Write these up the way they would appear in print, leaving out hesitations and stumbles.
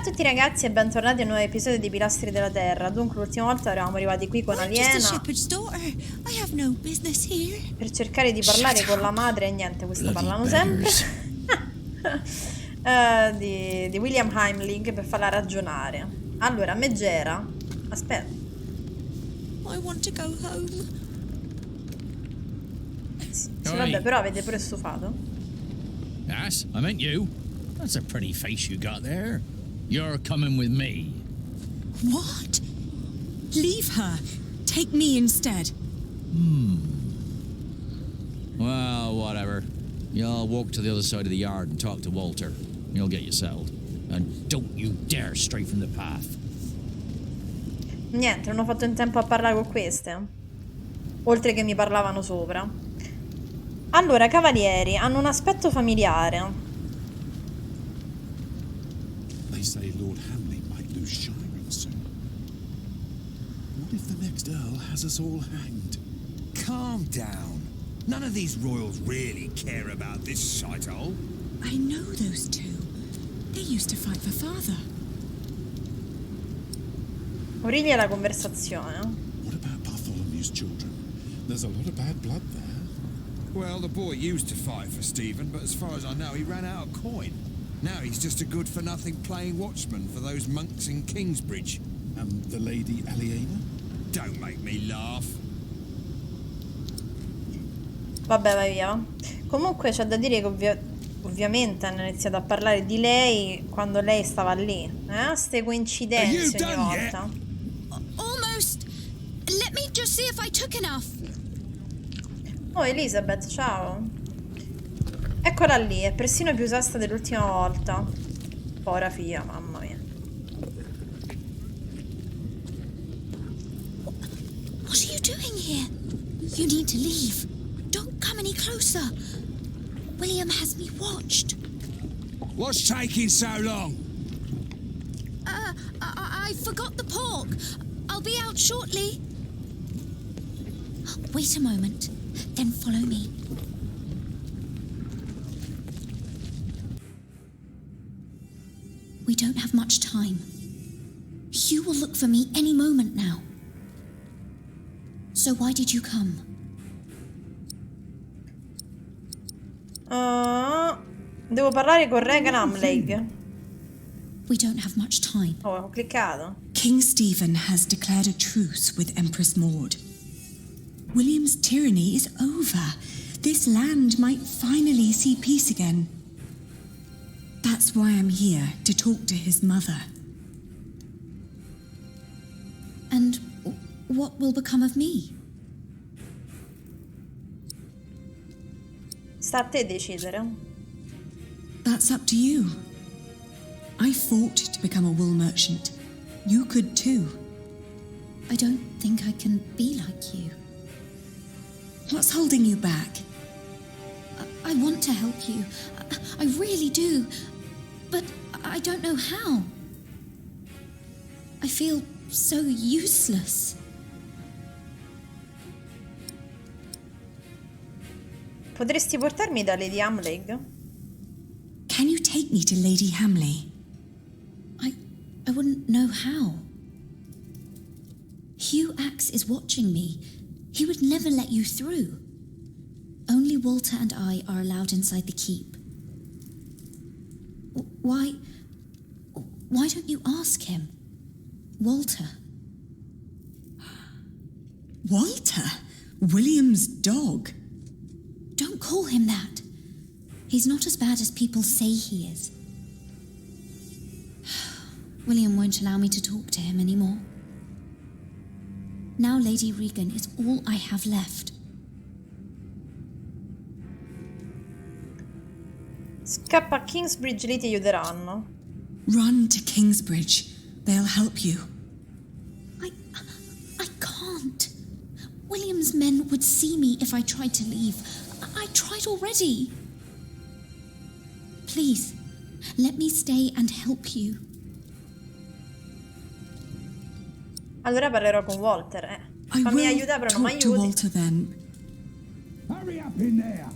tutti ragazzi e bentornati a un nuovo episodio di Pilastri della Terra. Dunque l'ultima volta eravamo arrivati qui con Aliena per cercare di parlare con la madre e niente, questa parlano sempre di William Heimlich per farla ragionare. Allora, Megera, aspetta. I want to go home. Sì, vabbè, però avete pure stufato? Yes, I meant you. That's a pretty face you got there. You're coming with me. What? Leave her. Take me instead. Well, whatever. You'll walk to the other side of the yard and talk to Walter. He'll get you settled. And don't you dare stray from the path. Niente, non ho fatto in tempo a parlare con queste. Oltre che mi parlavano sopra. Allora, cavalieri, hanno un aspetto familiare. They say Lord Hamley might lose Shiring soon. What if the next Earl has us all hanged? Calm down. None of these royals really care about this shithole. I know those two. They used to fight for father. Origlia la conversazione. What about Bartholomew's children? There's a lot of bad blood there. Well, the boy used to fight for Stephen, but as far as I know, he ran out of coin. Now he's just a good-for-nothing playing watchman for those monks in Kingsbridge. And the Lady Aliena? Don't make me laugh. Vabbè, vai via. Comunque c'è da dire che ovviamente hanno iniziato a parlare di lei quando lei stava lì. Ste coincidenze ogni volta. Almost. Let me just see if I took enough. Oh, Elizabeth, ciao. Eccola lì, è persino più sasta dell'ultima volta. Povera figlia, mamma mia. What are you doing here? You need to leave. Don't come any closer. William has me watched. What's taking so long? I forgot the pork. I'll be out shortly. Wait a moment, then follow me. We don't have much time. Hugh will look for me any moment now. So why did you come? Devo parlare con Regan Hamley. We don't have much time. Oh, ho cliccato. King Stephen has declared a truce with Empress Maud. William's tyranny is over. This land might finally see peace again. That's why I'm here, to talk to his mother. And what will become of me? Sta a te decidere. That's up to you. I fought to become a wool merchant. You could too. I don't think I can be like you. What's holding you back? I want to help you. I really do. But I don't know how. I feel so useless. Potresti portarmi da Lady Hamley? Can you take me to Lady Hamley? I wouldn't know how. Hugh Axe is watching me. He would never let you through. Only Walter and I are allowed inside the keep. Why don't you ask him? Walter. Walter? William's dog? Don't call him that. He's not as bad as people say he is. William won't allow me to talk to him anymore. Now Lady Regan is all I have left. Scappa a Kingsbridge, lì ti aiuteranno. Run to Kingsbridge. They'll help you. I can't. William's men would see me if I tried to leave. I tried already. Please, let me stay and help you. Allora parlerò con Walter, I Fammi will aiutare, però non mi talk to aiuti. Walter then. Hurry up in there!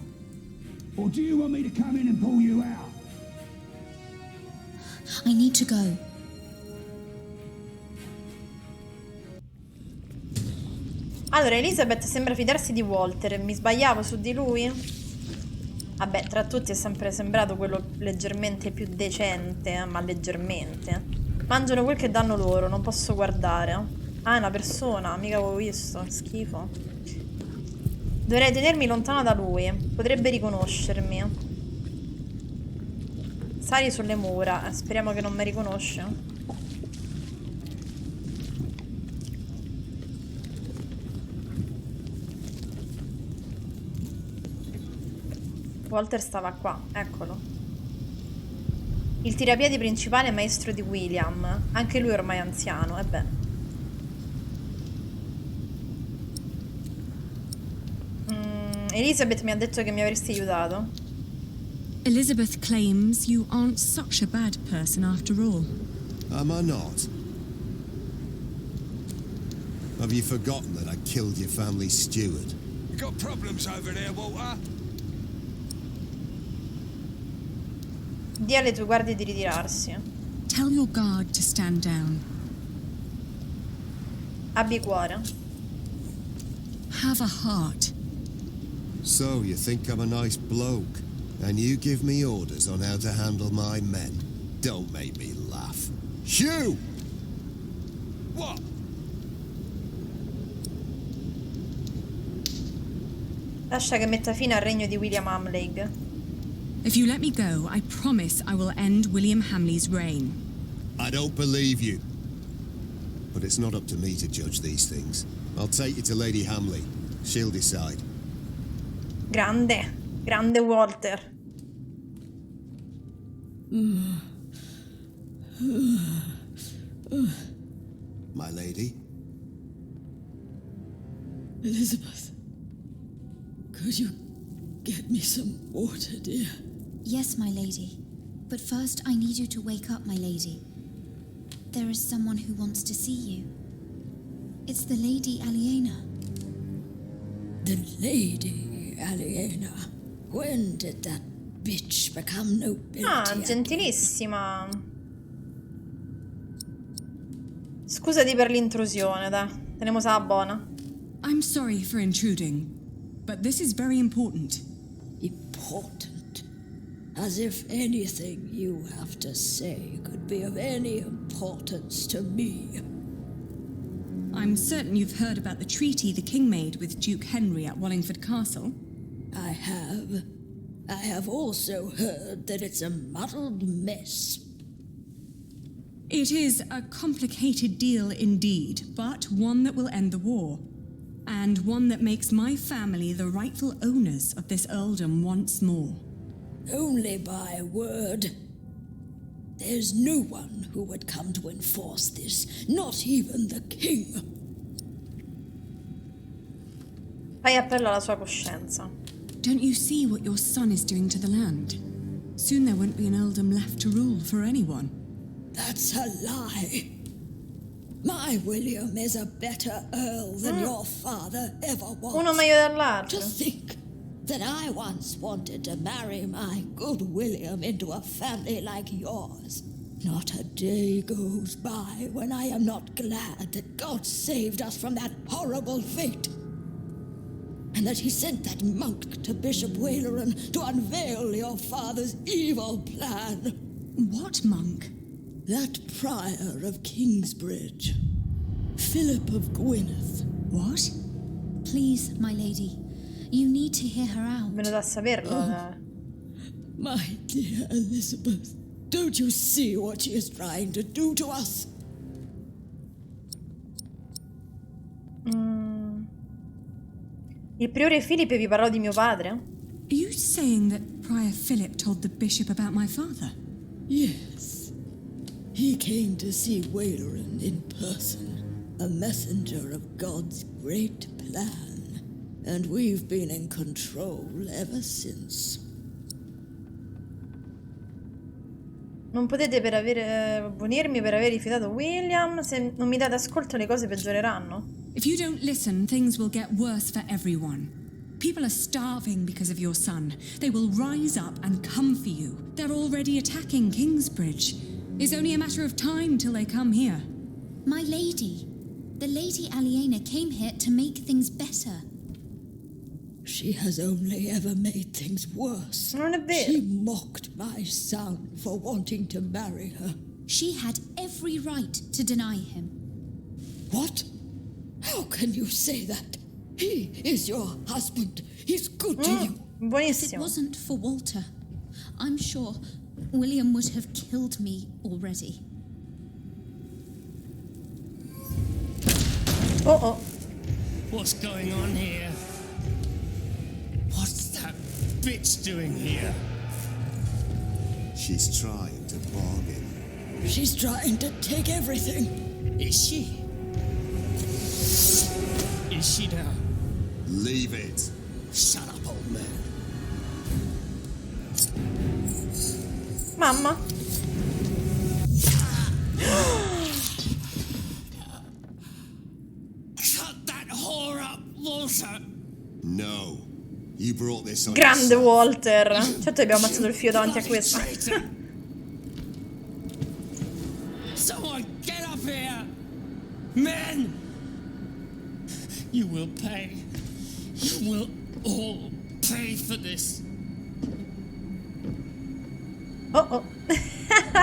Or do you want me to come in and pull you out? I need to go. Allora, Elizabeth sembra fidarsi di Walter. Mi sbagliavo su di lui? Vabbè, tra tutti è sempre sembrato quello leggermente più decente, ma leggermente. Mangiano quel che danno loro, non posso guardare. Ah, è una persona, mica avevo visto, schifo. Dovrei tenermi lontano da lui, potrebbe riconoscermi. Sali sulle mura, speriamo che non mi riconosce. Walter stava qua, eccolo. Il tirapiedi principale è maestro di William. Anche lui è ormai anziano, e beh. Elizabeth mi ha detto che mi avresti aiutato. Elizabeth claims you aren't such a bad person after all. Am I not? Have you forgotten that I killed your family steward? You got problems over there, Walter? Dì alle tue guardie di ritirarsi. Tell your guard to stand down. Abbi cuore. Have a heart. So you think I'm a nice bloke, and you give me orders on how to handle my men? Don't make me laugh. Shoo! What? Lascia che metta fine al regno di William Hamleigh. If you let me go, I promise I will end William Hamley's reign. I don't believe you. But it's not up to me to judge these things. I'll take you to Lady Hamley. She'll decide. Grande, grande Walter. My lady? Elizabeth, could you get me some water, dear? Yes, my lady. But first I need you to wake up, my lady. There is someone who wants to see you. It's the Lady Aliena. The Lady Aliena. When did that bitch become nobility? Ah, gentilissima. Scusati per l'intrusione, dai. Teniamo la buona. I'm sorry for intruding, but this is very important. Important? As if anything you have to say could be of any importance to me. I'm certain you've heard about the treaty the king made with Duke Henry at Wallingford Castle. I have. I have also heard that it's a muddled mess. It is a complicated deal indeed, but one that will end the war. And one that makes my family the rightful owners of this earldom once more. Only by word. There's no one who would come to enforce this, not even the king. Fai appello alla sua coscienza. Don't you see what your son is doing to the land? Soon there won't be an earldom left to rule for anyone. That's a lie. My William is a better earl than your father ever was. Uno meglio dell'altro. To think that I once wanted to marry my good William into a family like yours. Not a day goes by when I am not glad that God saved us from that horrible fate. And that he sent that monk to Bishop Waleran to unveil your father's evil plan. What monk? That prior of Kingsbridge, Philip of Gwynedd. What? Please, my lady, you need to hear her out. Venuto a saperlo. My dear Elizabeth, don't you see what she is trying to do to us? Il priore Philip vi parlò di mio padre? Are you saying that Prior Philip told the bishop about my father? Yes. He came to see Waleran in person, a messenger of God's great plan. And we've been in control ever since. Non potete punirmi per aver rifiutato William. Se non mi date ascolto le cose peggioreranno. If you don't listen, things will get worse for everyone. People are starving because of your son. They will rise up and come for you. They're already attacking Kingsbridge. It's only a matter of time till they come here. My lady, The Lady Aliena came here to make things better. She has only ever made things worse. Non è vero. She mocked my son for wanting to marry her. She had every right to deny him. What? How can you say that? He is your husband. He's good to you. If it Buonissimo. wasn't for Walter, I'm sure William would have killed me already. Oh oh. What's going on here? What's that bitch doing here? She's trying to bargain. She's trying to take everything. Is she? Is she now? Leave it. Shut up, old man. Mamma. Cut that whore up, Walter. No. You brought this on Grande yourself. Walter. Certo abbiamo ammazzato il figlio davanti a Bloody questo. traitor. Someone get up here! Men! You will pay. You will all pay for this. Oh oh.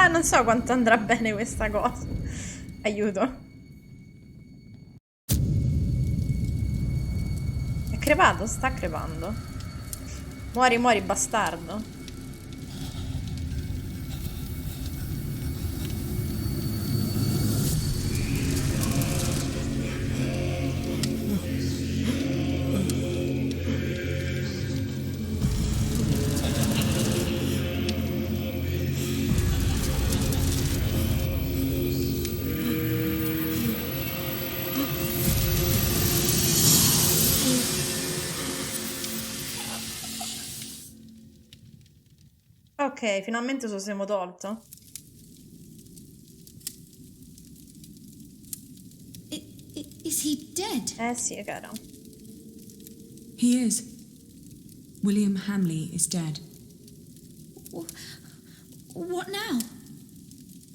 Non so quanto andrà bene questa cosa. Aiuto. È crepato? Sta crepando. Muori, muori, bastardo. Ok, finalmente se lo siamo tolto. Is he dead? Eh sì, cara. He is. William Hamley is dead. What now?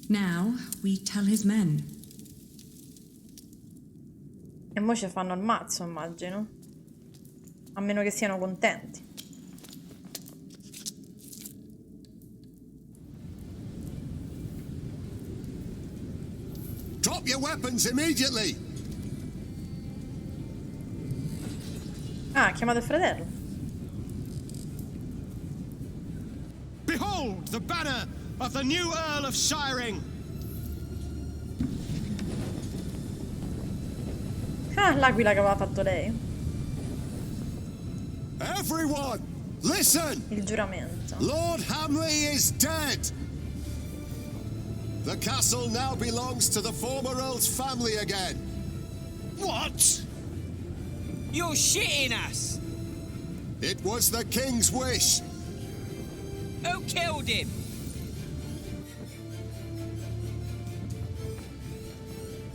Now we tell his men. E mo ci fanno il mazzo, immagino. A meno che siano contenti. Drop your weapons immediately! Ah, ha chiamato il fratello. Behold the banner of the new Earl of Shiring! Ah, l'aquila che aveva fatto lei. Everyone, listen! Il giuramento. Lord Hamley is dead! The castle now belongs to the former Earl's family again. What? You're shitting us! It was the King's wish. Who killed him?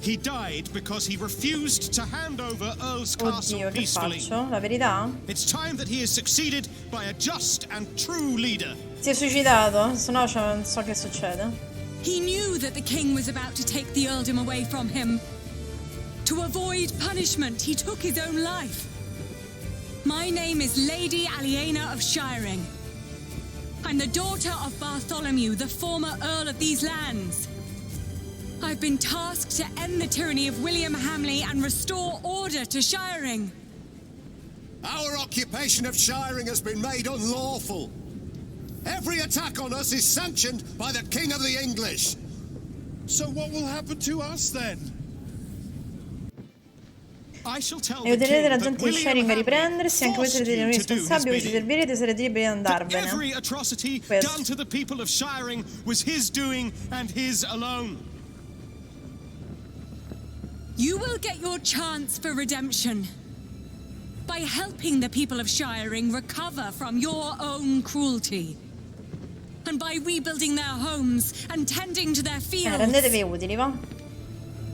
He died because he refused to hand over Earl's castle Oddio, che peacefully. faccio? La verità? It's time that he is succeeded by a just and true leader. Si è suicidato, se no non so che succede. He knew that the king was about to take the earldom away from him. To avoid punishment, he took his own life. My name is Lady Aliena of Shiring. I'm the daughter of Bartholomew, the former Earl of these lands. I've been tasked to end the tyranny of William Hamley and restore order to Shiring. Our occupation of Shiring has been made unlawful. Every attack on us is sanctioned by the King of the English. So what will happen to us then? I shall tell the Aiuterete king la that gente di William Sharing a Hamley riprendersi, anche voi forced sarete you i to do his responsabili, vi bidding. servirete, sarete liberi di That andarvene. every atrocity Questo. done to the people of Shiring was his doing and his alone. You will get your chance for redemption by helping the people of Shiring recover from your own cruelty. And by rebuilding their homes and tending to their fields. Rendetevi utili, va?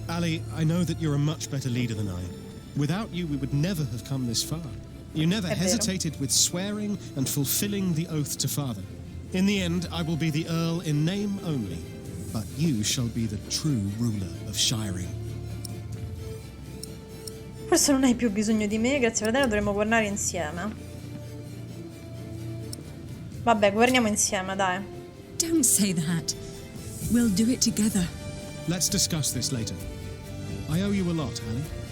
Ali, I know that you're a much better leader than I. Without you, we would never have come this far. You never È vero. hesitated with swearing and fulfilling the oath to father. In the end, I will be the Earl in name only, but you shall be the true ruler of Shiring. Forse non hai più bisogno di me, grazie fratello, dovremmo governare insieme. Vabbè, governiamo insieme, dai. Don't say that. We'll do it together. Let's discuss this later. I owe you a lot, Annie.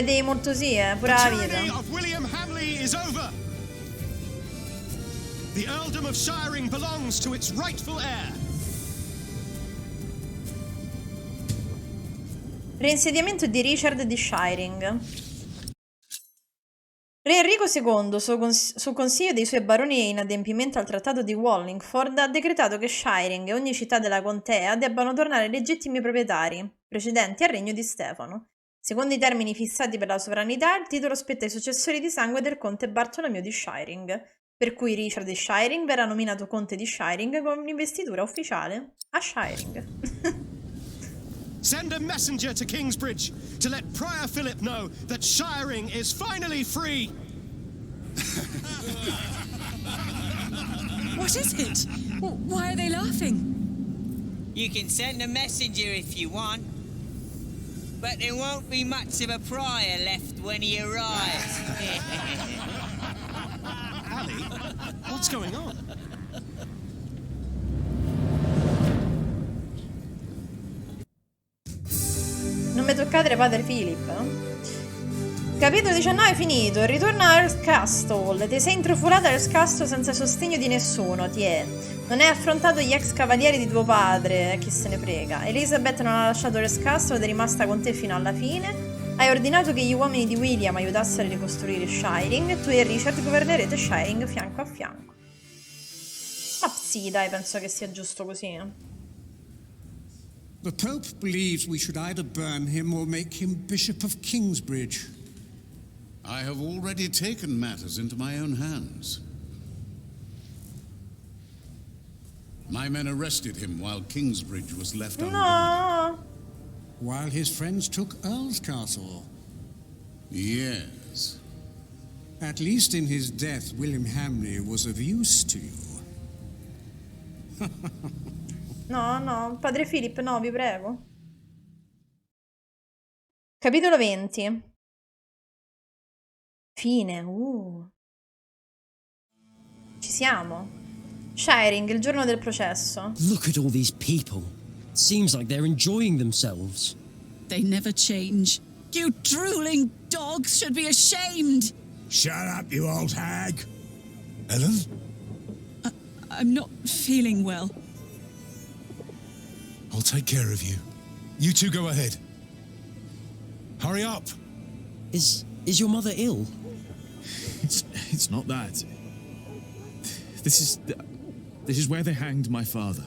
MD molto sì, pure la The tyranny vita. of William Hamley is over. The earldom of Shiring belongs to its rightful heir. Reinsediamento di Richard di Shiring. Re Enrico II, su consiglio dei suoi baroni e in adempimento al trattato di Wallingford, ha decretato che Shiring e ogni città della contea debbano tornare legittimi proprietari, precedenti al regno di Stefano. Secondo i termini fissati per la sovranità, il titolo spetta ai successori di sangue del conte Bartolomeo di Shiring, per cui Richard di Shiring verrà nominato conte di Shiring con un'investitura ufficiale a Shiring. Send a messenger to Kingsbridge to let Prior Philip know that Shiring is finally free. What is it? Why are they laughing? You can send a messenger if you want, but there won't be much of a prior left when he arrives. Ali, what's going on? Non mi toccate, padre Philip. Capitolo 19 finito. Ritorna a Earth Castle. Ti sei intruffolata a Earth Castle senza sostegno di nessuno, ti è. Non hai affrontato gli ex cavalieri di tuo padre, chi se ne frega. Elizabeth non ha lasciato Earth Castle ed è rimasta con te fino alla fine. Hai ordinato che gli uomini di William aiutassero a ricostruire Shiring. Tu e Richard governerete Shiring fianco a fianco. Ma sì, dai, penso che sia giusto così. The Pope believes we should either burn him or make him Bishop of Kingsbridge. I have already taken matters into my own hands. My men arrested him while Kingsbridge was left unguarded. No! While his friends took Earl's Castle. Yes. At least in his death, William Hamley was of use to you. No, no, padre Philip, no, vi prego. Capitolo 20. Fine, Ci siamo. Shiring, il giorno del processo. Look at all these people. Seems like they're enjoying themselves. They never change. You drooling dogs should be ashamed. Shut up, you old hag. Ellen? I'm not feeling well. I'll take care of you. You two go ahead. Hurry up. Is your mother ill? It's not that. This is where they hanged my father.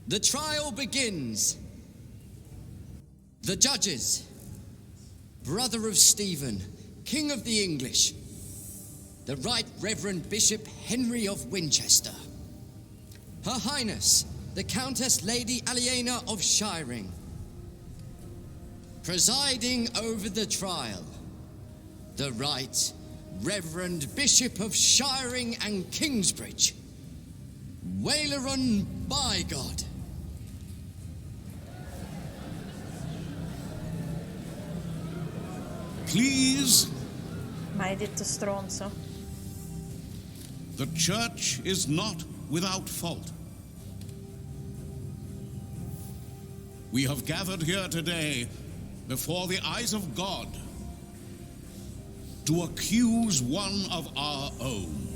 The trial begins. The judges. Brother of Stephen, King of the English. The Right Reverend Bishop Henry of Winchester. Her Highness, the Countess Lady Aliena of Shiring. Presiding over the trial, the Right Reverend Bishop of Shiring and Kingsbridge, Waileron Bygod. Please. Maledetto stronzo. The church is not without fault. We have gathered here today before the eyes of God to accuse one of our own.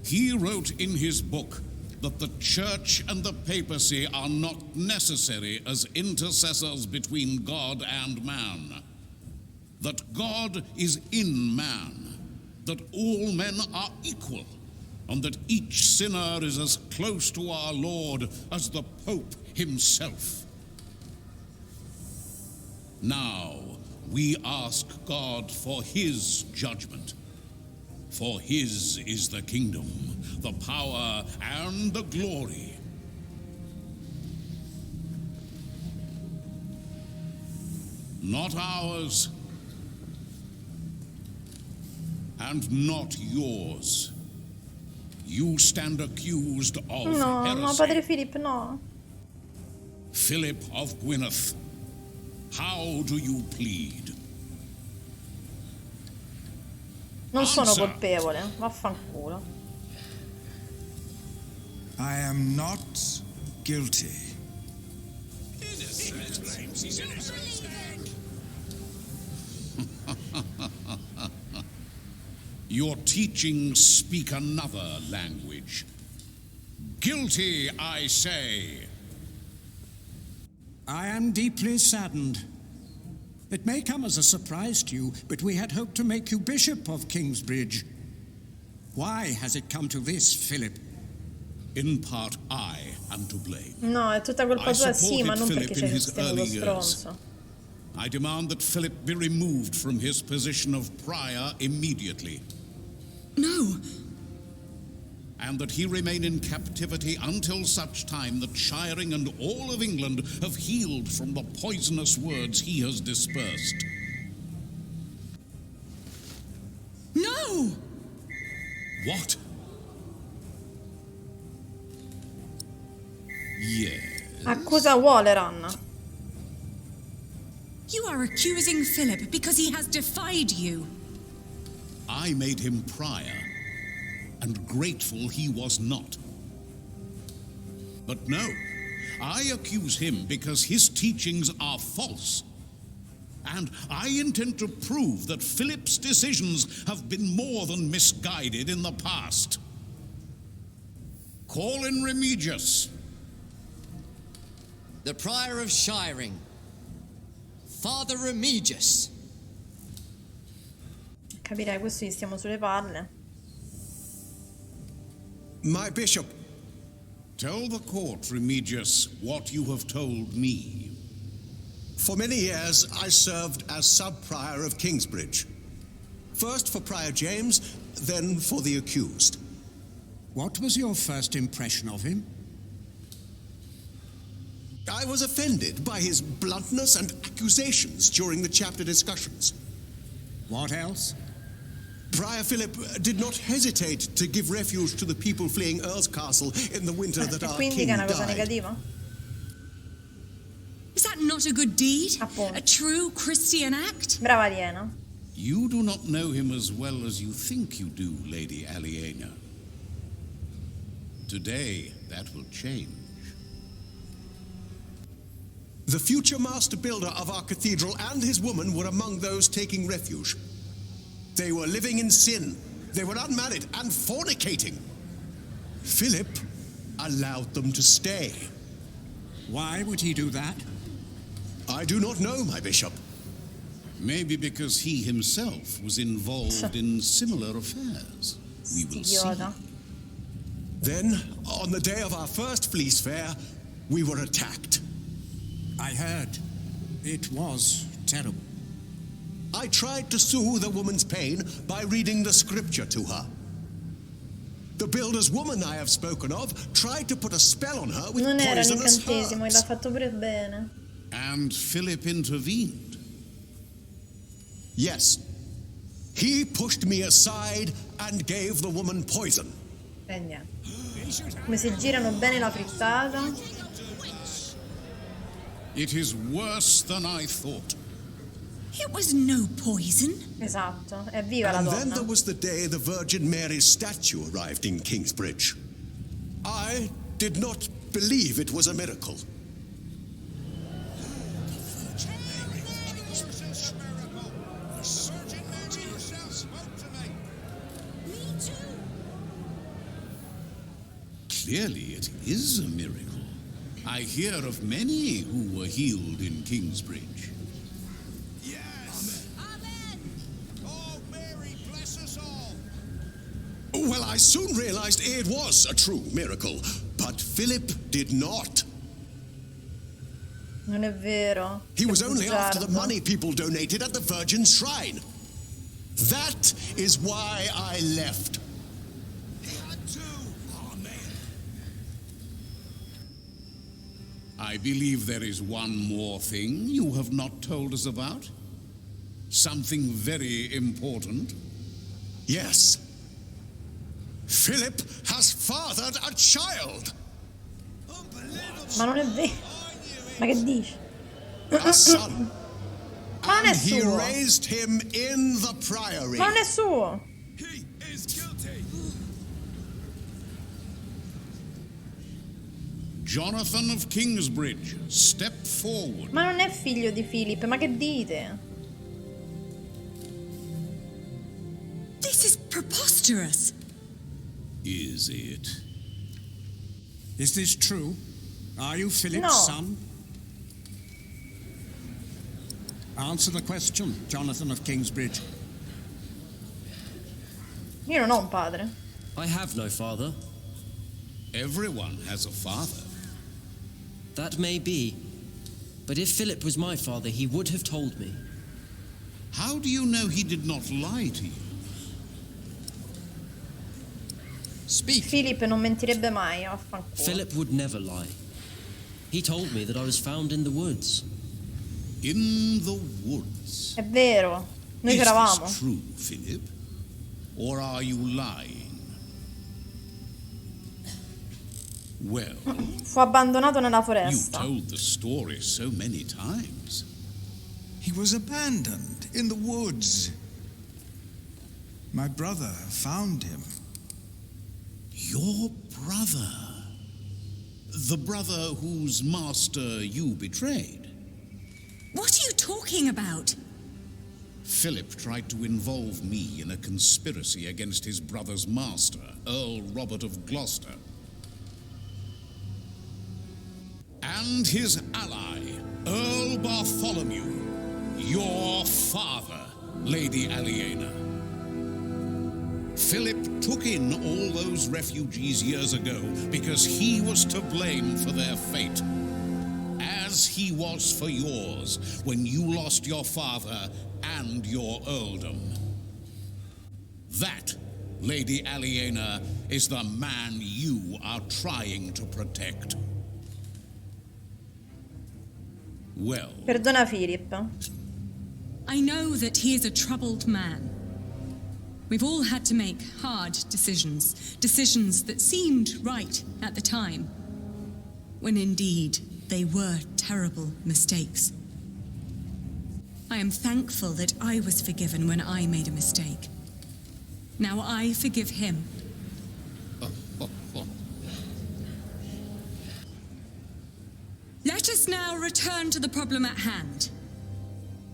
He wrote in his book that the church and the papacy are not necessary as intercessors between God and man. That God is in man, that all men are equal, and that each sinner is as close to our Lord as the Pope himself. Now, we ask God for his judgment. For his is the kingdom, the power, and the glory. Not ours. and not yours. You stand accused of No, heresy. no, padre Philip, no. Philip of Gwynedd, how do you plead? Non sono Answer. colpevole, vaffanculo. I am not guilty. Your teachings speak another language. Guilty, I say. I am deeply saddened. It may come as a surprise to you, but we had hoped to make you Bishop of Kingsbridge. Why has it come to this, Philip? In part, I am to blame. No, è tutta colpa I tua, sì, ma non supported perché Philip in c'è his sostenuto early years. stronzo. I demand that Philip be removed from his position of prior immediately. No. And that he remain in captivity until such time that Shiring and all of England have healed from the poisonous words he has dispersed. No! What? Yes. Accusa Walleran. You are accusing Philip because he has defied you. I made him prior, and grateful he was not. But no, I accuse him because his teachings are false. And I intend to prove that Philip's decisions have been more than misguided in the past. Call in Remigius. The Prior of Shiring, Father Remigius. Capirai, questo gli stiamo sulle palle. My bishop. Tell the court, Remigius, what you have told me. For many years, I served as sub-prior of Kingsbridge. First for Prior James, then for the accused. What was your first impression of him? I was offended by his bluntness and accusations during the chapter discussions. What else? Prior Philip did not hesitate to give refuge to the people fleeing Earl's Castle in the winter that our Quindi king che è una cosa died. negativa? Is that not a good deed? Appunto. A true Christian act? Brava Aliena. You do not know him as well as you think you do, Lady Aliena. Today, that will change. The future master builder of our cathedral and his woman were among those taking refuge. They were living in sin. They were unmarried and fornicating. Philip allowed them to stay. Why would he do that? I do not know, my bishop. Maybe because he himself was involved in similar affairs. We will see. Idiota. Then, on the day of our first fleece fair, we were attacked. I heard. It was terrible. I tried to soothe the woman's pain by reading the scripture to her. The builder's woman I have spoken of tried to put a spell on her with Non era poisonous l'incantesimo, herbs. l'ha fatto pure bene. And Philip intervened. Yes. He pushed me aside and gave the woman poison. E niente. Come si girano bene la frittata. It is worse than I thought. It was no poison. Esatto, è viva la And then donna. there was the day the Virgin Mary's statue arrived in Kingsbridge. I did not believe it was a miracle. Clearly, it is a miracle. I hear of many who were healed in Kingsbridge. Yes. Amen. Oh, Mary, bless us all. Well, I soon realized it was a true miracle, but Philip did not. Non è vero. He was only after the bugiardo. money people donated at the Virgin's shrine. That is why I left. I believe there is one more thing you have not told us about. Something very important. Yes. Philip has fathered a child. Ma non è vero. Ma che dici? A son. Ma non è And he suo. raised him in the priory. Ma non è suo. He is guilty. Jonathan of Kingsbridge, step forward. Ma non è figlio di Philip, ma che dite? This is preposterous. Is it? Is this true? Are you Philip's No. son? Answer the question, Jonathan of Kingsbridge. Io non ho un padre. I have no father. Everyone has a father. That may be. But if Philip was my father, he would have told me. How do you know he did not lie to you? Speak. Philip non mentirebbe mai, vaffanculo. Philip would never lie. He told me that I was found in the woods. In the woods. È vero. Noi Is c'eravamo. this true, Philip? Or are you lying? Well, Fu abbandonato nella you foresta. told the story so many times. He was abandoned in the woods. My brother found him. Your brother. The brother whose master you betrayed. What are you talking about? Philip tried to involve me in a conspiracy against his brother's master, Earl Robert of Gloucester. And his ally, Earl Bartholomew, your father, Lady Aliena. Philip took in all those refugees years ago because he was to blame for their fate, as he was for yours when you lost your father and your earldom. That, Lady Aliena, is the man you are trying to protect. Well, Perdona Philip. I know that he is a troubled man. We've all had to make hard decisions, decisions that seemed right at the time, when indeed they were terrible mistakes. I am thankful that I was forgiven when I made a mistake. Now I forgive him. Let us now return to the problem at hand.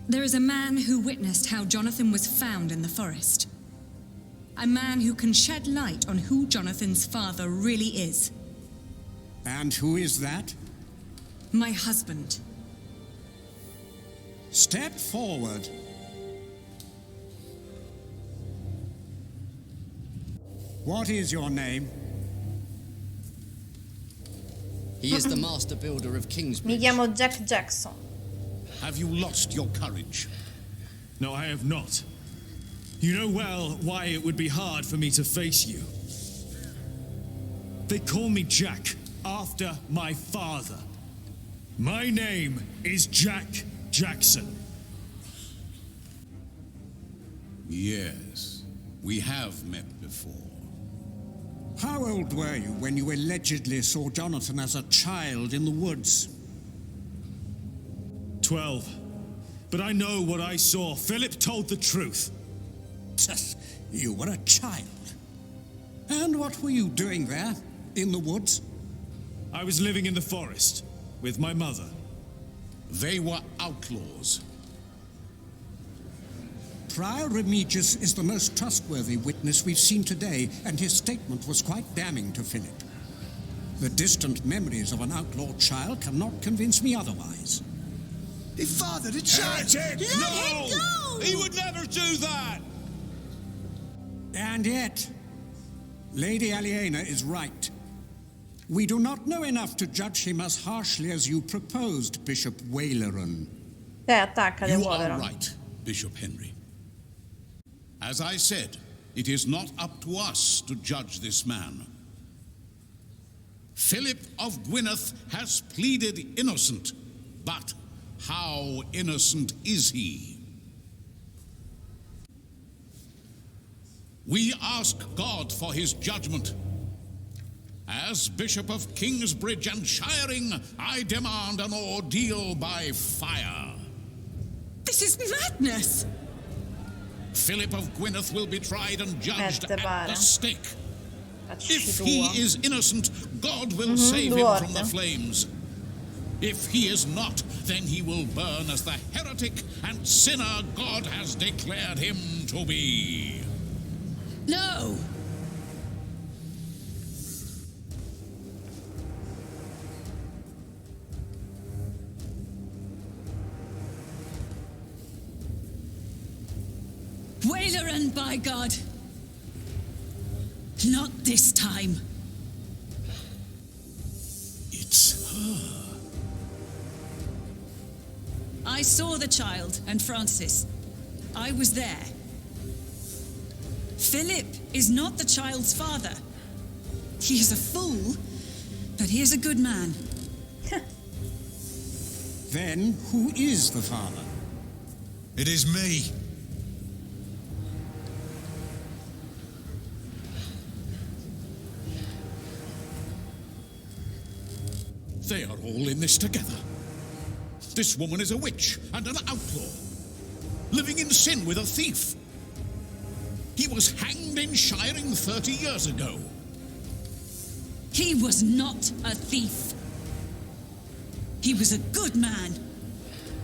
There is a man who witnessed how Jonathan was found in the forest. A man who can shed light on who Jonathan's father really is. And who is that? My husband. Step forward. What is your name? He is the master builder of Mi Kingsbridge. chiamo Jack Jackson. have you lost your courage? No, I have not. You know well why it would be hard for me to face you. They call me Jack, after my father. My name is Jack Jackson. Yes, we have met before. How old were you when you allegedly saw Jonathan as a child in the woods? 12. But I know what I saw. Philip told the truth. You were a child. And what were you doing there, in the woods? I was living in the forest with my mother. They were outlaws. Prior Remigius is the most trustworthy witness we've seen today, and his statement was quite damning to Philip. The distant memories of an outlaw child cannot convince me otherwise. He fathered a child. Let him go! He would never do that! And yet, Lady Aliena is right. We do not know enough to judge him as harshly as you proposed, Bishop Waileron. Attaccati, You povero. are right, Bishop Henry. As I said, it is not up to us to judge this man. Philip of Gwynedd has pleaded innocent, but how innocent is he? We ask God for his judgment. As Bishop of Kingsbridge and Shiring, I demand an ordeal by fire. This is madness! Philip of Gwynedd will be tried and judged at the stake. If Facci he tua. is innocent, God will save him from the flames. If he is not, then he will burn as the heretic and sinner God has declared him to be. No! Waileran, by God! Not this time. It's her. I saw the child and Francis. I was there. Philip is not the child's father. He is a fool, but he is a good man. Then who is the father? It is me. They are all in this together. This woman is a witch and an outlaw, living in sin with a thief. He was hanged in Shiring 30 years ago. He was not a thief. He was a good man.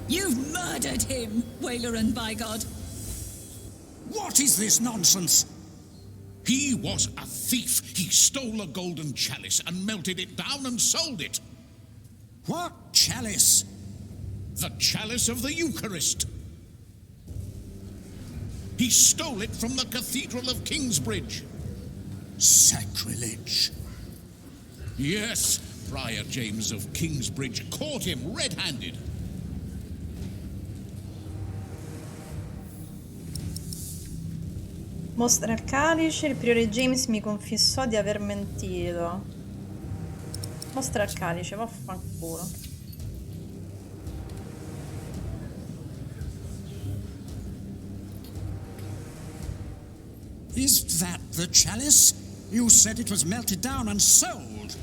You murdered him, Waileran, by God. What is this nonsense? He was a thief. He stole a golden chalice and melted it down and sold it. What chalice? The chalice of the Eucharist. He stole it from the Cathedral of Kingsbridge. Sacrilege. Yes, Friar James of Kingsbridge caught him red-handed. Mostra il calice, il priore James mi confessò di aver mentito. Mostra il calice, vaffanculo. Is that the chalice? You said it was melted down and sold.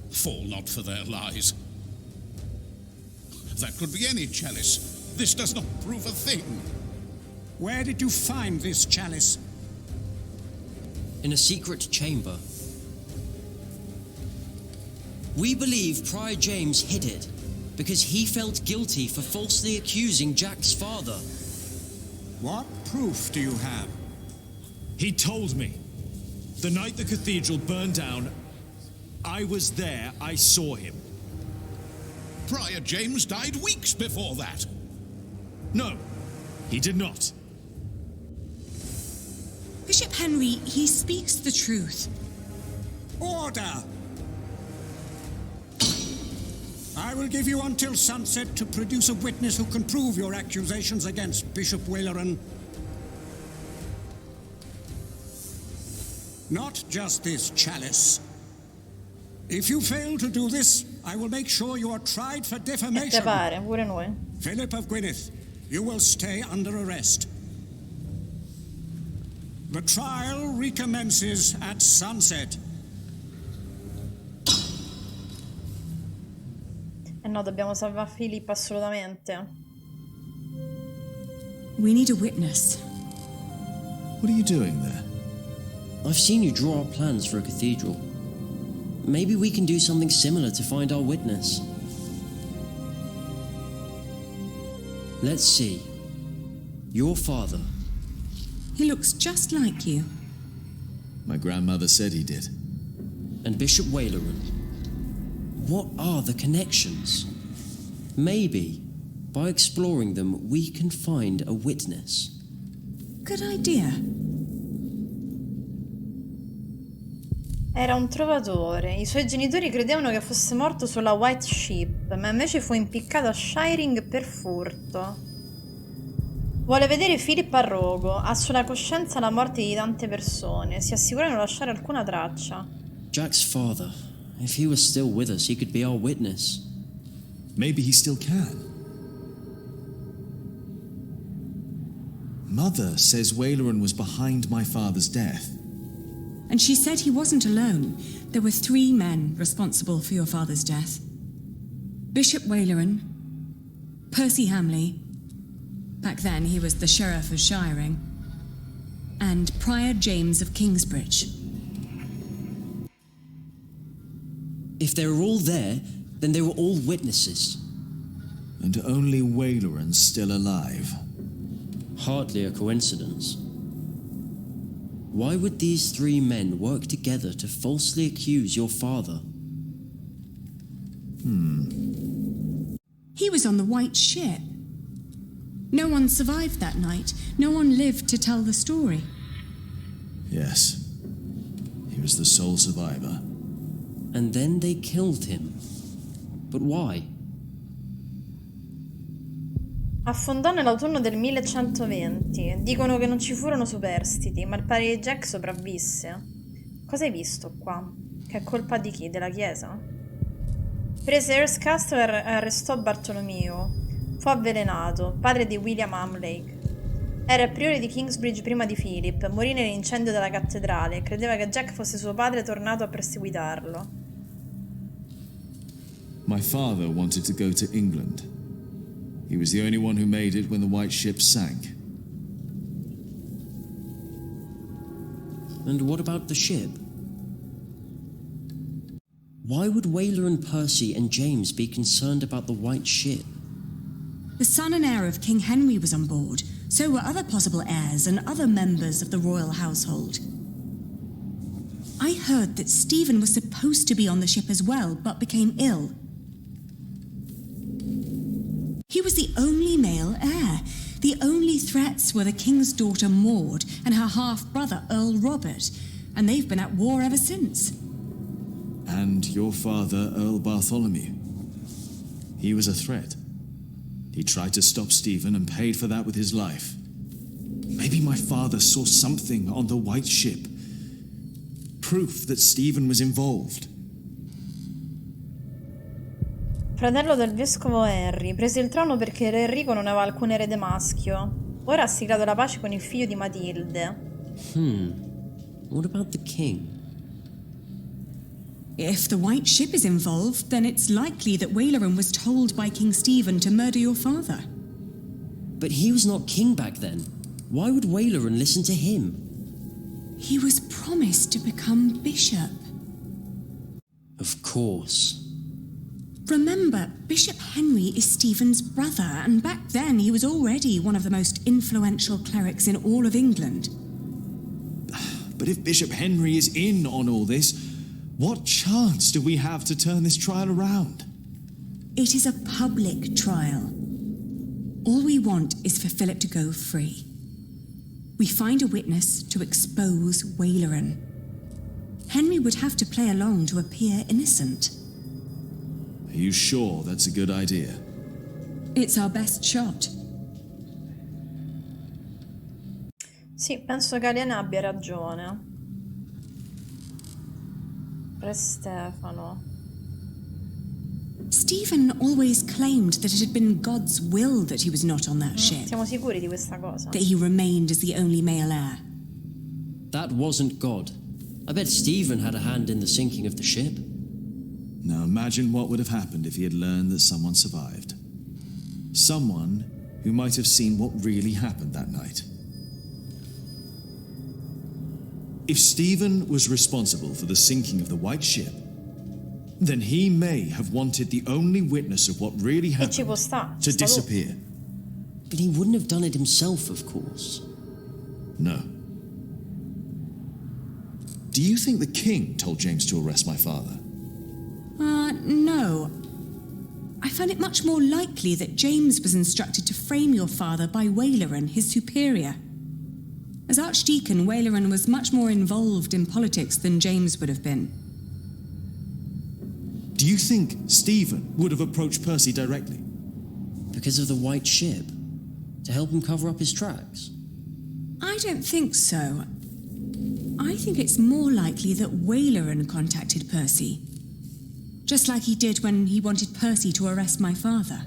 Fall not for their lies. That could be any chalice. This does not prove a thing. Where did you find this chalice? In a secret chamber. We believe Prior James hid it because he felt guilty for falsely accusing Jack's father. What proof do you have? He told me. The night the cathedral burned down, I was there, I saw him. Prior James died weeks before that. No, he did not. Bishop Henry, he speaks the truth. Order! I will give you until sunset to produce a witness who can prove your accusations against Bishop Waileran. Not just this chalice. If you fail to do this, I will make sure you are tried for defamation. Te pare, pure noi. Philip of Gwynedd, you will stay under arrest. The trial recommences at sunset. Eh no, dobbiamo salvare Philip assolutamente. We need a witness. What are you doing there? I've seen you draw up plans for a cathedral. Maybe we can do something similar to find our witness. Let's see. Your father. He looks just like you. My grandmother said he did. And Bishop Waileran. What are the connections? Maybe, by exploring them, we can find a witness. Good idea. Era un trovatore. I suoi genitori credevano che fosse morto sulla White Ship, ma invece fu impiccato a Shiring per furto. Vuole vedere Philip a rogo. Ha sulla coscienza la morte di tante persone. Si assicura di non lasciare alcuna traccia. Jack's father. If he was still with us, he could be our witness. Maybe he still can. Mother says Waleran was behind my father's death. And she said he wasn't alone. There were 3 men responsible for your father's death. Bishop Waleran, Percy Hamley, back then he was the Sheriff of Shiring, and Prior James of Kingsbridge. If they were all there, then they were all witnesses. And only Waleran's still alive. Hardly a coincidence. Why would these 3 men work together to falsely accuse your father? He was on the White Ship. No one survived that night. No one lived to tell the story. Yes. He was the sole survivor. And then they killed him. But why? Affondò nell'autunno del 1120. Dicono che non ci furono superstiti, ma il padre di Jack sopravvisse. Cosa hai visto qua? Che è colpa di chi? Della chiesa? Prese Earthcastle e arrestò Bartolomeo. Fu avvelenato, padre di William Hamley. Era il priore di Kingsbridge prima di Philip. Morì nell'incendio della cattedrale. Credeva che Jack fosse suo padre tornato a perseguitarlo. My father wanted to go to England. He was the only one who made it when the White Ship sank. And what about the ship? Why would Waleran, Percy and James be concerned about the White Ship? The son and heir of King Henry was on board. So were other possible heirs and other members of the royal household. I heard that Stephen was supposed to be on the ship as well, but became ill. He was the only male heir. The only threats were the king's daughter Maud and her half-brother Earl Robert, and they've been at war ever since. And your father, Earl Bartholomew. He was a threat. He tried to stop Stephen and paid for that with his life. Maybe my father saw something on the White Ship. Proof that Stephen was involved. Fratello del vescovo Henry, prese il trono perché re Enrico non aveva alcun erede maschio. Ora ha siglato la pace con il figlio di Matilde. What about the king? If the White Ship is involved, then it's likely that Waleran was told by King Stephen to murder your father. But he was not king back then. Why would Waleran listen to him? He was promised to become bishop. Of course. Remember, Bishop Henry is Stephen's brother, and back then he was already one of the most influential clerics in all of England. But if Bishop Henry is in on all this, what chance do we have to turn this trial around? It is a public trial. All we want is for Philip to go free. We find a witness to expose Waleran. Henry would have to play along to appear innocent. Are you sure that's a good idea? It's our best shot. Sì, penso che Aliena abbia ragione. Re Stefano. Stephen always claimed that it had been God's will that he was not on that ship. Siamo sicuri di questa cosa? That he remained as the only male heir. That wasn't God. I bet Stephen had a hand in the sinking of the ship. Now imagine what would have happened if he had learned that someone survived. Someone who might have seen what really happened that night. If Stephen was responsible for the sinking of the White Ship, then he may have wanted the only witness of what really happened to disappear. But he wouldn't have done it himself, of course. No. Do you think the king told James to arrest my father? No. I find it much more likely that James was instructed to frame your father by Waleran, his superior. As Archdeacon, Waleran was much more involved in politics than James would have been. Do you think Stephen would have approached Percy directly? Because of the White Ship? To help him cover up his tracks? I don't think so. I think it's more likely that Waleran contacted Percy. Just like he did when he wanted Percy to arrest my father.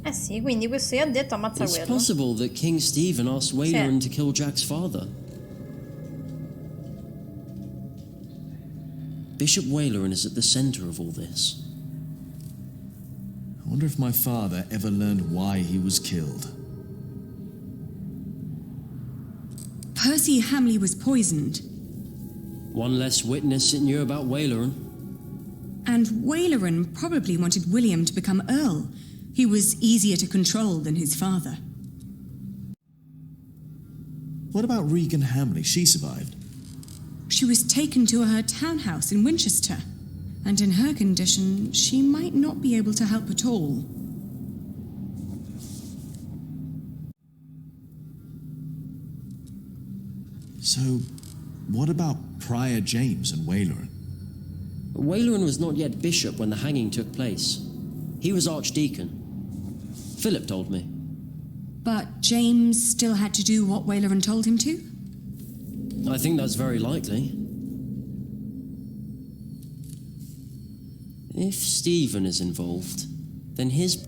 Eh sì, quindi questo gli ha detto ammazza It's quello. possible that King Stephen asked Wayland to kill Jack's father. Bishop Wayland is at the center of all this. I wonder if my father ever learned why he was killed. Percy Hamley was poisoned. One less witness that knew about Wayland. And Wayland probably wanted William to become Earl. He was easier to control than his father. What about Regan Hamley? She survived. She was taken to her townhouse in Winchester, and in her condition, she might not be able to help at all. So, what about Prior James and Wayland? Wayland was not yet bishop when the hanging took place. He was archdeacon. Philip told me. But James still had to do what Wayland told him to? I think that's very likely. If Stephen is involved, then his...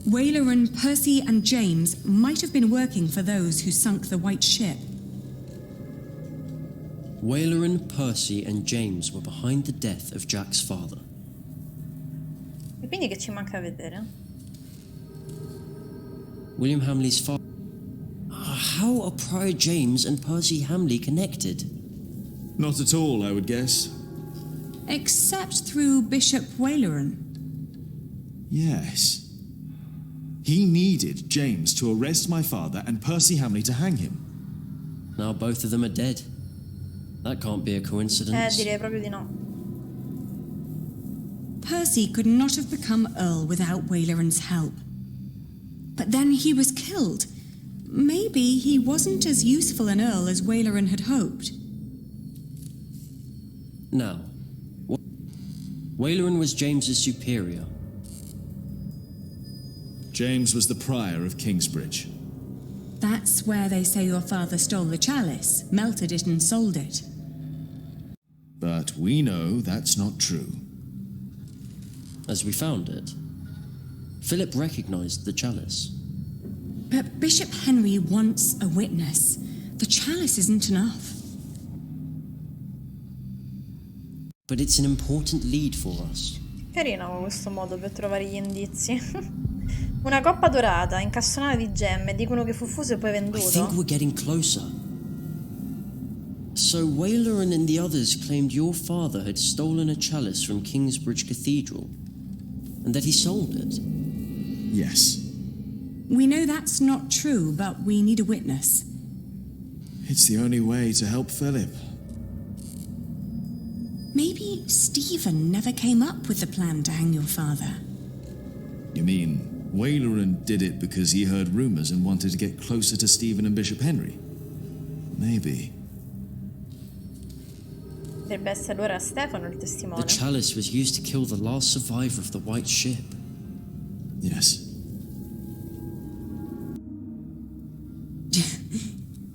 Wayland, Percy and James might have been working for those who sunk the White Ship. Wayland, Percy and James were behind the death of Jack's father. E quindi che ci manca a vedere? William Hamley's father... How are Prior James and Percy Hamley connected? Not at all, I would guess. Except through Bishop Wayland. Yes. He needed James to arrest my father and Percy Hamley to hang him. Now both of them are dead. That can't be a coincidence. Direi proprio di no. Percy could not have become Earl without Wayland's help. But then he was killed. Maybe he wasn't as useful an Earl as Wayland had hoped. Now, Wayland was James's superior. James was the prior of Kingsbridge. That's where they say your father stole the chalice, melted it and sold it. But we know that's not true. As we found it, Philip recognized the chalice. But Bishop Henry wants a witness. The chalice isn't enough. But it's an important lead for us. Carino questo modo per trovare gli indizi. Una coppa dorata, incastonata di gemme, dicono che fu fuso e poi I think venduto. we're getting closer. So Wayland and the others claimed your father had stolen a chalice from Kingsbridge Cathedral, and that he sold it. Yes. We know that's not true, but we need a witness. It's the only way to help Philip. Maybe Stephen never came up with the plan to hang your father. You mean Wayland did it because he heard rumors and wanted to get closer to Stephen and Bishop Henry? Maybe. Potrebbe essere allora Stefano il The testimone. chalice was used to kill the last survivor of the White Ship. Yes.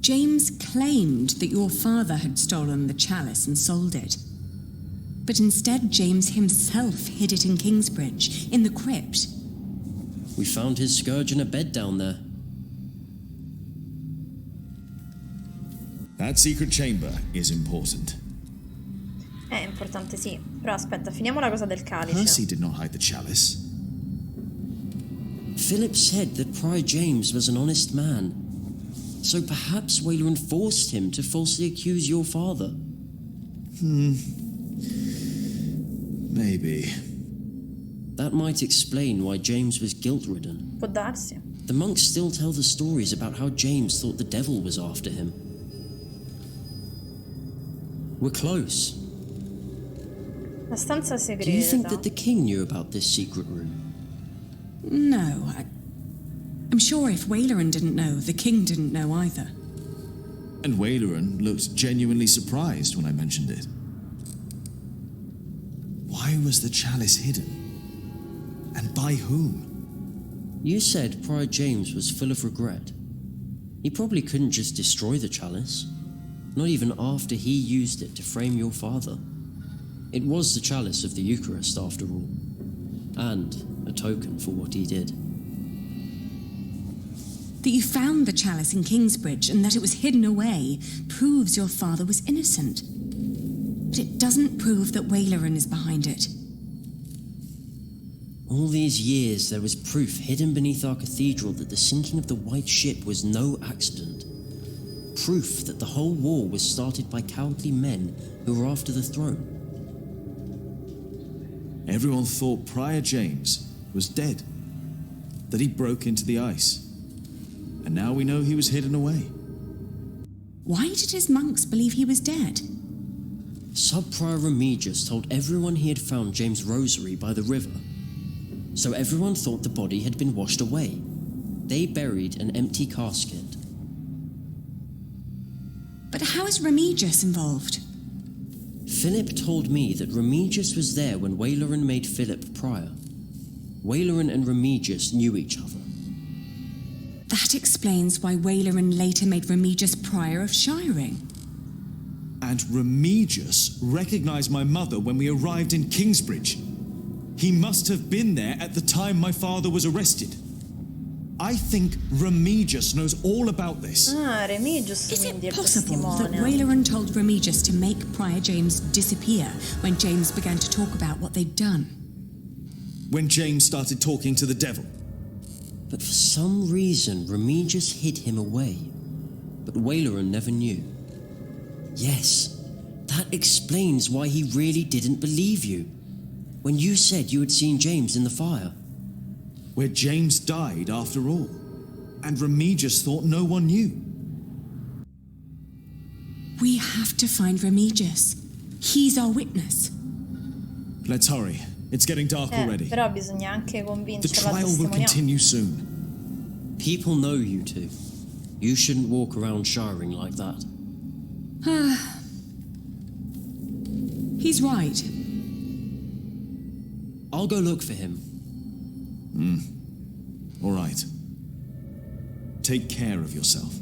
James claimed that your father had stolen the chalice and sold it. But instead, James himself hid it in Kingsbridge, in the crypt. We found his scourge in a bed down there. That secret chamber is important. È importante, sì. Però aspetta, finiamo la cosa del calice. Percy did not hide the chalice. Philip said that Prior James was an honest man. So perhaps Wayland forced him to falsely accuse your father. Maybe. That might explain why James was guilt-ridden. Può darsi. The monks still tell the stories about how James thought the devil was after him. We're close. La stanza Do you think segreta. that the king knew about this secret room? No, I'm sure if Wayland didn't know, the king didn't know either. And Wayland looked genuinely surprised when I mentioned it. Why was the chalice hidden? And by whom? You said Prior James was full of regret. He probably couldn't just destroy the chalice, not even after he used it to frame your father. It was the chalice of the Eucharist, after all. And a token for what he did. That you found the chalice in Kingsbridge and that it was hidden away proves your father was innocent. But it doesn't prove that Waileran is behind it. All these years, there was proof hidden beneath our cathedral that the sinking of the White Ship was no accident. Proof that the whole war was started by cowardly men who were after the throne. Everyone thought Prior James was dead, that he broke into the ice. And now we know he was hidden away. Why did his monks believe he was dead? Sub-Prior Remigius told everyone he had found James' rosary by the river. So everyone thought the body had been washed away. They buried an empty casket. But how is Remigius involved? Philip told me that Remigius was there when Waileran made Philip prior. Waileran and Remigius knew each other. That explains why Waileran later made Remigius prior of Shiring. And Remigius recognized my mother when we arrived in Kingsbridge. He must have been there at the time my father was arrested. I think Remigius knows all about this. Remigius Is quindi it è il possible that testimone. Waileran told Remigius to make Prior James disappear when James began to talk about what they'd done? When James started talking to the devil. But for some reason, Remigius hid him away. But Waileran never knew. Yes, that explains why he really didn't believe you. When you said you had seen James in the fire. Where James died after all. And Remigius thought no one knew. We have to find Remigius. He's our witness. Let's hurry. It's getting dark already. Però bisogna anche The convincerla a trial will testimoniare. continue soon. People know you two. You shouldn't walk around Shiring like that. He's right. I'll go look for him. All right. Take care of yourself.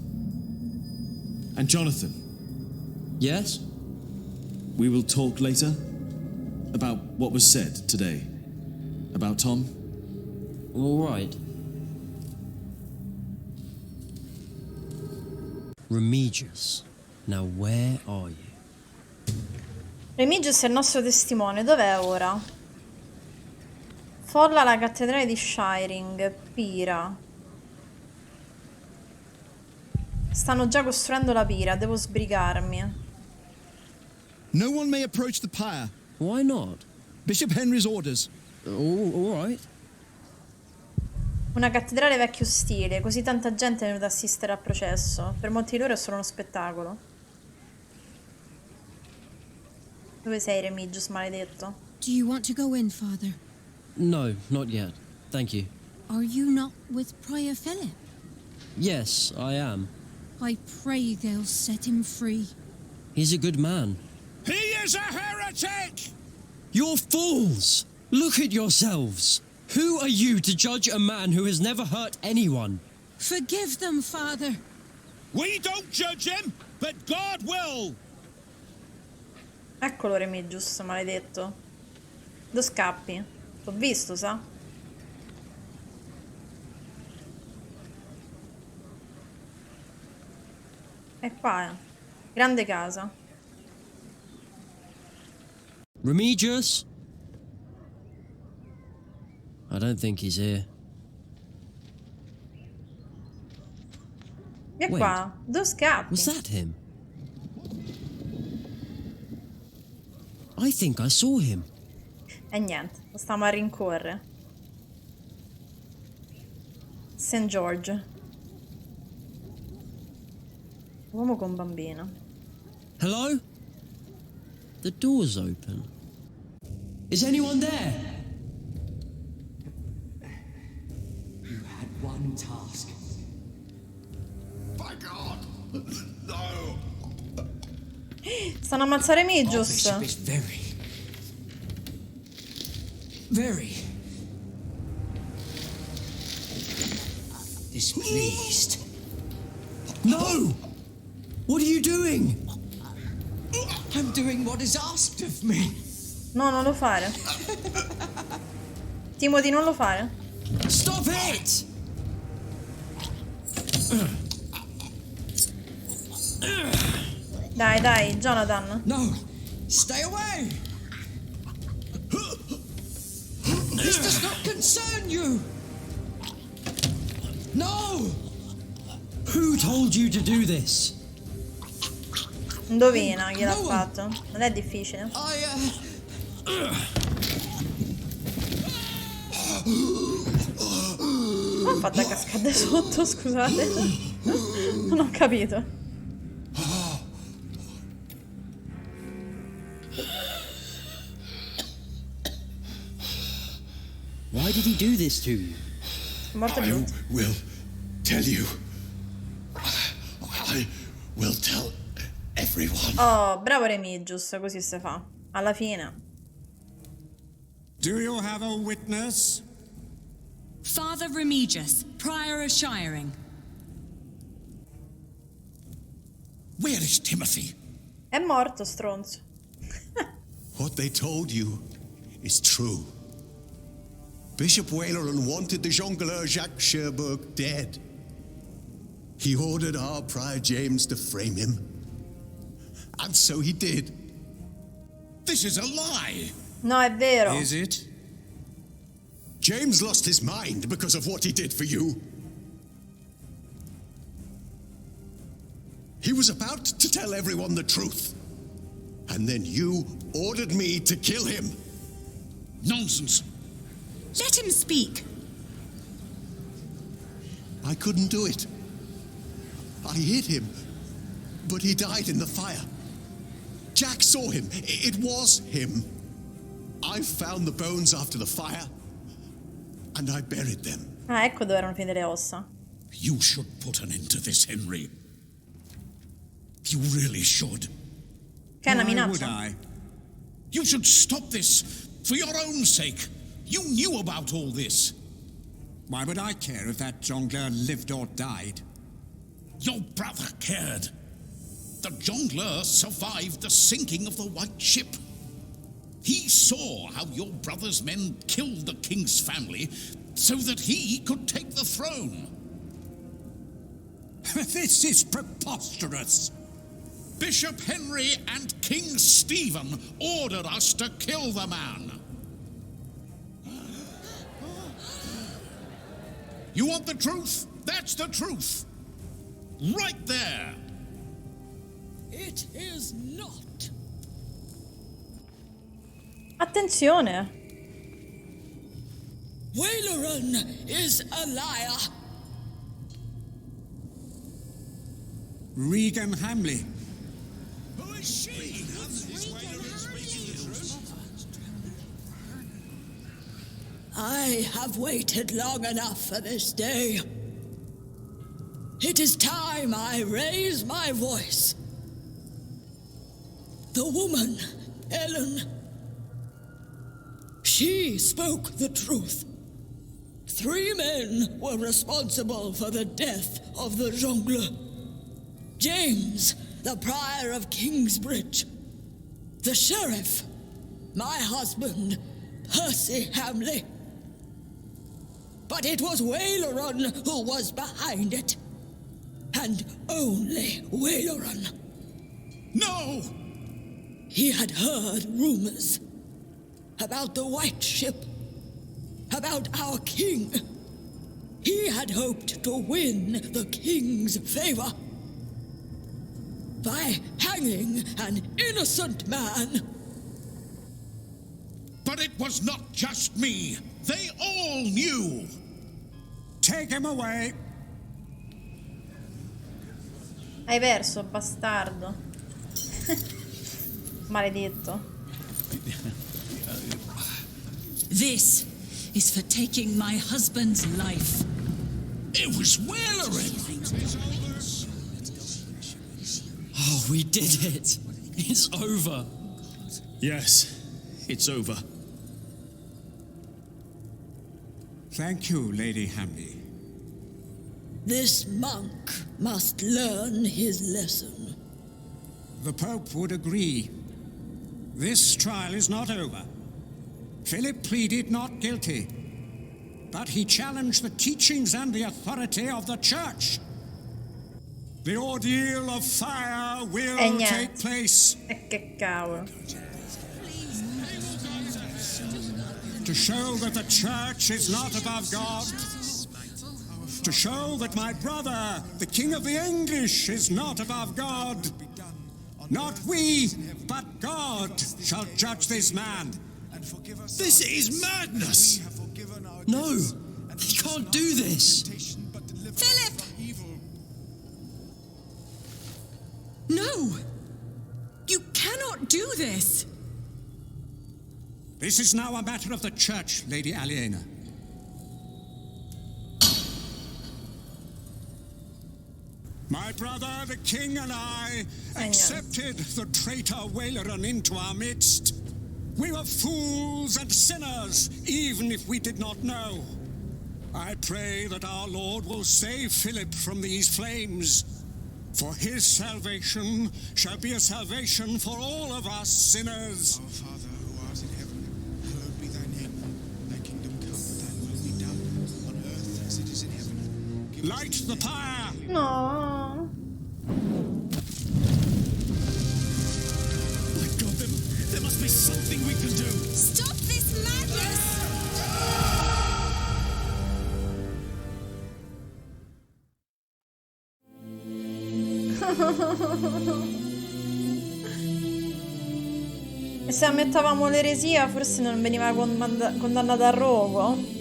And Jonathan. Yes? We will talk later about what was said today. About Tom. All right. Remigius, now where are you? Remigius è il nostro testimone. Dov'è ora? Folla alla cattedrale di Shiring. Pira. Stanno già costruendo la pira. Devo sbrigarmi. No one may approach the pyre. Why not? Bishop Henry's orders. All right. Una cattedrale vecchio stile. Così tanta gente è venuta ad assistere al processo. Per molti di loro è solo uno spettacolo. Dove sei, Remigius, maledetto? Do you want to go in, Father? No, not yet. Thank you. Are you not with Prior Philip? Yes, I am. I pray they'll set him free. He's a good man. He is a heretic! You're fools! Look at yourselves! Who are you to judge a man who has never hurt anyone? Forgive them, Father. We don't judge him, but God will! Eccolo Remigius, maledetto. Dove scappi? L'ho visto, sa? È qua, grande casa. Remigius? I don't think he's here. E Wait. qua, dove scappi? Was that him? I think I saw him. E niente, lo stiamo a rincorrere. St. George. Uomo con bambina. Hello? The door's open. Is anyone there? You had one task. By God! No! Stanno a ammazzare Our Remigius. bishop is very displeased. No! What are you doing? I'm doing what is asked of me. No, non lo fare. Timothy, non lo fare. Stop it! Dai, dai, Jonathan. No, stay away! This does not concern you! No! Who told you to do this? Indovina chi l'ha fatto. Non è difficile. Come ha fatto a cascare sotto, scusate? Non ho capito. Why did he do this to you? Morto I brutto. will tell you. I will tell everyone. Oh, bravo Remigius, così si fa. Alla fine. Do you have a witness? Father Remigius, prior of Shiring. Where is Timothy? È morto, stronzo. What they told you is true. Bishop Waleran wanted the jongleur Jacques Cherbourg dead. He ordered our Prior James to frame him. And so he did. This is a lie. No, è vero. Is it? James lost his mind because of what he did for you. He was about to tell everyone the truth. And then you ordered me to kill him. Nonsense. Let him speak. I couldn't do it. I hit him, but he died in the fire. Jack saw him. It was him. I found the bones after the fire, and I buried them. Ah, ecco dove erano finite le ossa. You should put an end to this, Henry. You really should. Che è una Why minaccia. would I? You should stop this for your own sake. You knew about all this. Why would I care if that jongleur lived or died? Your brother cared. The jongleur survived the sinking of the White Ship. He saw how your brother's men killed the king's family so that he could take the throne. This is preposterous. Bishop Henry and King Stephen ordered us to kill the man. You want the truth? That's the truth. Right there. It is not. Attenzione. Waleran is a liar. Regan Hamley. Who is she? I have waited long enough for this day. It is time I raise my voice. The woman, Ellen, she spoke the truth. 3 men were responsible for the death of the jongleur. James, the prior of Kingsbridge. The sheriff, my husband, Percy Hamley. But it was Waleran who was behind it. And only Waleran. No! He had heard rumors about the White Ship, about our king. He had hoped to win the king's favor by hanging an innocent man. But it was not just me. They all knew. Take him away. Hai perso, bastardo. Maledetto. This is for taking my husband's life. It was Waleran. Oh, we did it. It's over. Yes, it's over. Thank you, Lady Hamley. This monk must learn his lesson. The Pope would agree. This trial is not over. Philip pleaded not guilty. but he challenged the teachings and the authority of the church. The ordeal of fire will take place. E che cavolo. To show that the church is not above God. To show that my brother, the King of the English, is not above God. Not we, but God shall judge this man. This is madness! No! He can't do this! Philip! No! You cannot do this! This is now a matter of the church, Lady Aliena. My brother, the king, and I accepted the traitor Waleran into our midst. We were fools and sinners, even if we did not know. I pray that our Lord will save Philip from these flames, for his salvation shall be a salvation for all of us sinners. Our Father, who art in heaven, hallowed be thy name. Thy kingdom come, thy will be done, on earth as it is in heaven. Light the pyre! No. My God, there must be something we can do. Stop this madness! E se ammettavamo l'eresia forse non veniva condannata a rogo.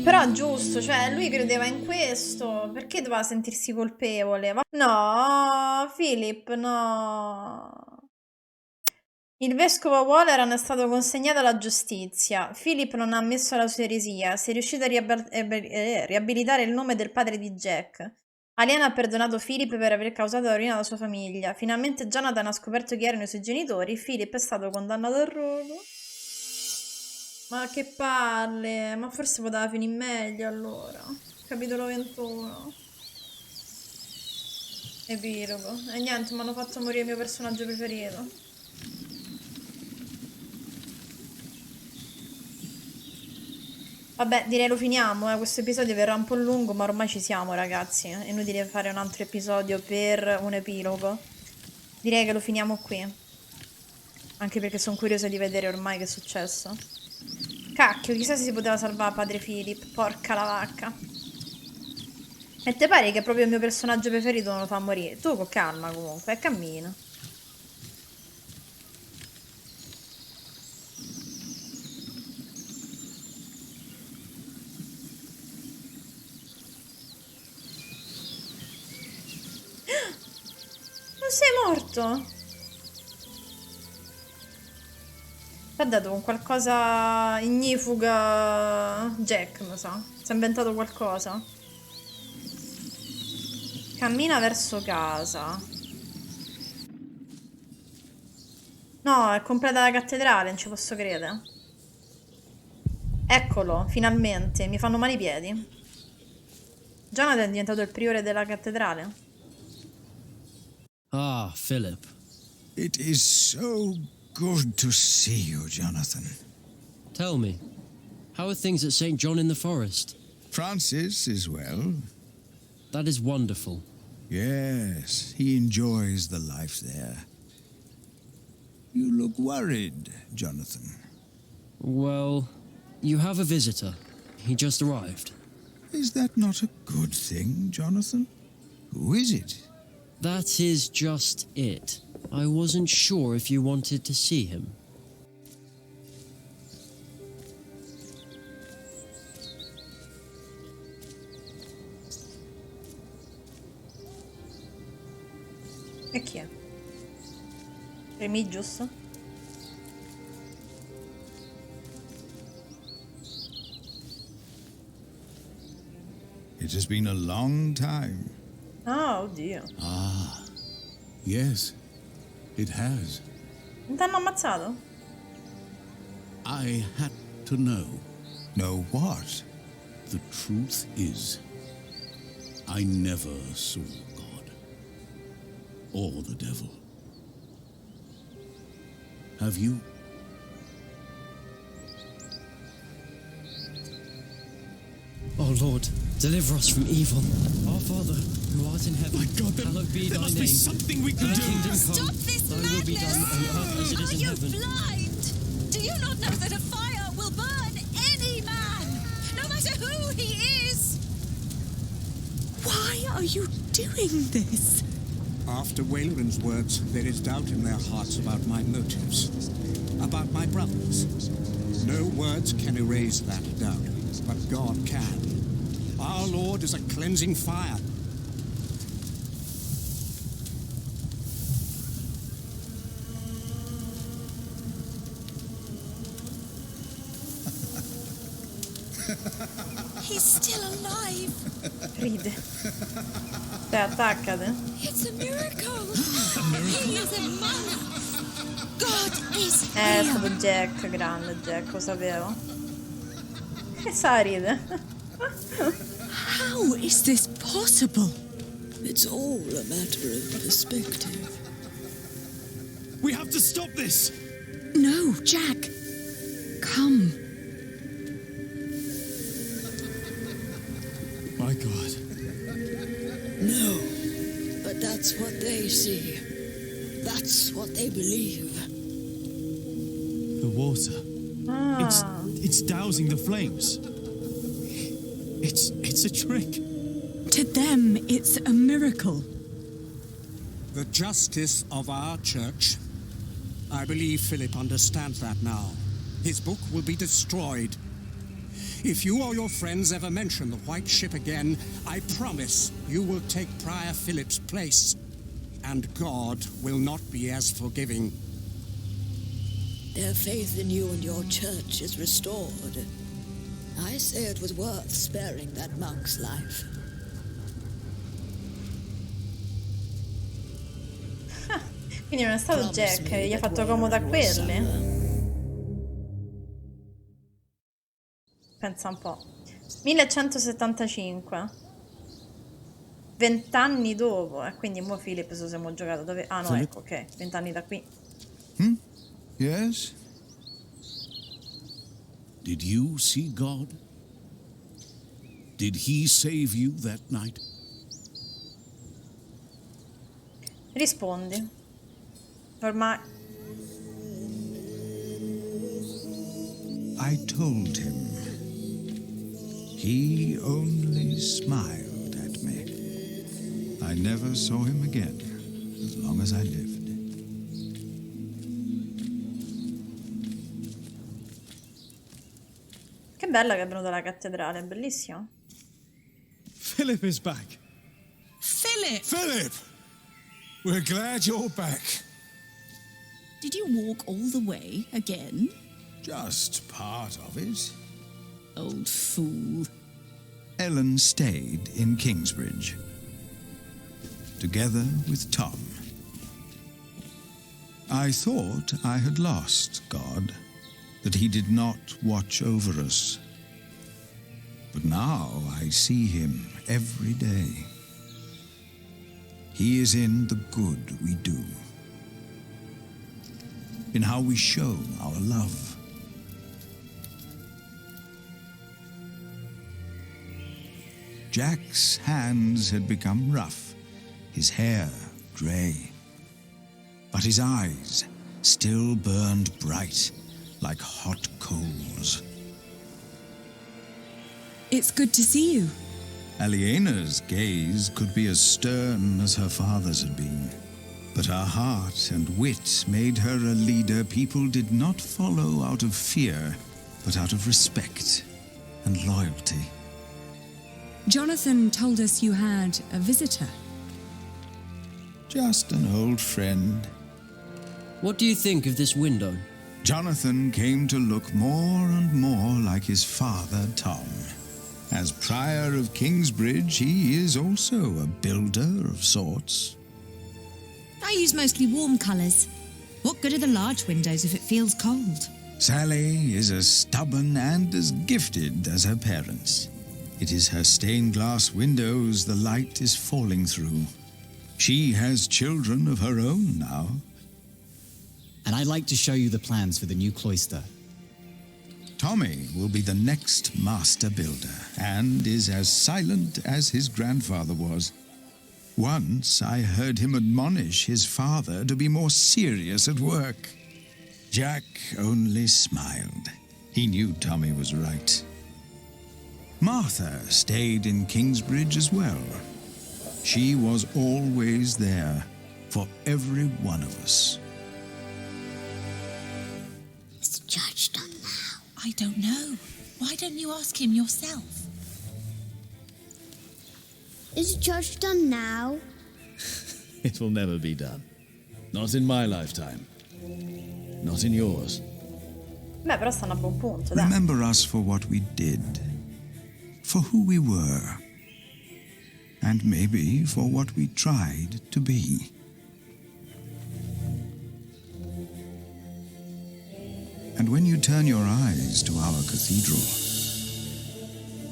Però giusto, cioè lui credeva in questo, perché doveva sentirsi colpevole? No, Philip, no. Il vescovo Waleran è stato consegnato alla giustizia. Philip non ha ammesso la sua eresia. Si è riuscito a riabilitare il nome del padre di Jack. Aliena ha perdonato Philip per aver causato la rovina alla sua famiglia. Finalmente Jonathan ha scoperto chi erano i suoi genitori. Philip è stato condannato al rogo. Ma che palle. Ma forse poteva finire meglio allora. Capitolo 21. Epilogo. E niente, mi hanno fatto morire il mio personaggio preferito. Vabbè, direi lo finiamo, questo episodio verrà un po' lungo, ma ormai ci siamo, ragazzi. È inutile fare un altro episodio per un epilogo. Direi che lo finiamo qui. Anche perché sono curiosa di vedere ormai che è successo. Cacchio, chissà se si poteva salvare padre Philip. Porca la vacca. E te pare che proprio il mio personaggio preferito non lo fa morire? Tu con calma comunque, cammina. Non sei morto? T'ha dato con qualcosa ignifuga Jack, mi sa. Si è inventato qualcosa. Cammina verso casa. No, è completa la cattedrale, non ci posso credere. Eccolo, finalmente. Mi fanno male i piedi. Jonathan è diventato il priore della cattedrale. Ah, Philip. It is so good to see you, Jonathan. Tell me, how are things at St. John in the Forest? Francis is well. That is wonderful. Yes, he enjoys the life there. You look worried, Jonathan. Well, you have a visitor. He just arrived. Is that not a good thing, Jonathan? Who is it? That is just it. I wasn't sure if you wanted to see him. E chi è? Remy, giusto? It has been a long time. Ah, oddio. Ah, yes, it has. Non t'hanno ammazzato? I had to know. Know what? The truth is, I never saw God or the devil. Have you? O Lord, deliver us from evil. Our Father, who art in heaven, hallowed be thy name. Something we can Thy do. kingdom come, Stop this thy will be done on earth as it is in heaven. Are you blind? Do you not know that a fire will burn any man, no matter who he is? Why are you doing this? After Wayland's words, there is doubt in their hearts about my motives, about my brothers. No words can erase that doubt, but God can. Our Lord is a cleansing fire. He's still alive. Ride. Cioè, attaccate. It's a miracle. He is among us. God is È here. stato Jack, grande Jack, lo sapevo. Che sa ride? How is this possible? It's all a matter of perspective. We have to stop this. No, Jack. Come. My God. No, but that's what they see. That's what they believe. The water. It's dousing the flames. It's a trick. To them, it's a miracle. The justice of our church. I believe Philip understands that now. His book will be destroyed. If you or your friends ever mention the White Ship again, I promise you will take Prior Philip's place, and God will not be as forgiving. Their faith in you and your church is restored. I say it was worth sparing that monk's life. Quindi non è stato Jack che gli ha fatto comodo a quelli? Pensa un po'. 1175. 20 anni dopo. Quindi mo Philip se siamo giocato dove... Ah no, Philip? ecco, ok. 20 anni da qui. Yes? Did you see God? Did he save you that night? Rispondi. Ormai... I told him. He only smiled at me. I never saw him again, as long as I lived. Che bella che è venuta la cattedrale, è bellissima. Philip is back. Philip! Philip! We're glad you're back. Did you walk all the way again? Just part of it. Old fool. Ellen stayed in Kingsbridge, together with Tom. I thought I had lost God, that he did not watch over us. But now I see him every day. He is in the good we do, in how we show our love. Jack's hands had become rough, his hair grey, but his eyes still burned bright like hot coals. It's good to see you. Aliena's gaze could be as stern as her father's had been, but her heart and wit made her a leader people did not follow out of fear, but out of respect and loyalty. Jonathan told us you had a visitor. Just an old friend. What do you think of this window? Jonathan came to look more and more like his father, Tom. As Prior of Kingsbridge, he is also a builder of sorts. I use mostly warm colours. What good are the large windows if it feels cold? Sally is as stubborn and as gifted as her parents. It is her stained glass windows the light is falling through. She has children of her own now. And I'd like to show you the plans for the new cloister. Tommy will be the next master builder and is as silent as his grandfather was. Once I heard him admonish his father to be more serious at work. Jack only smiled. He knew Tommy was right. Martha stayed in Kingsbridge as well. She was always there for every one of us. Is the judge done now? I don't know. Why don't you ask him yourself? Is the judge done now? It will never be done. Not in my lifetime. Not in yours. Beh, però stanno a buon punto, dai. Remember us for what we did, for who we were, and maybe for what we tried to be. And when you turn your eyes to our cathedral,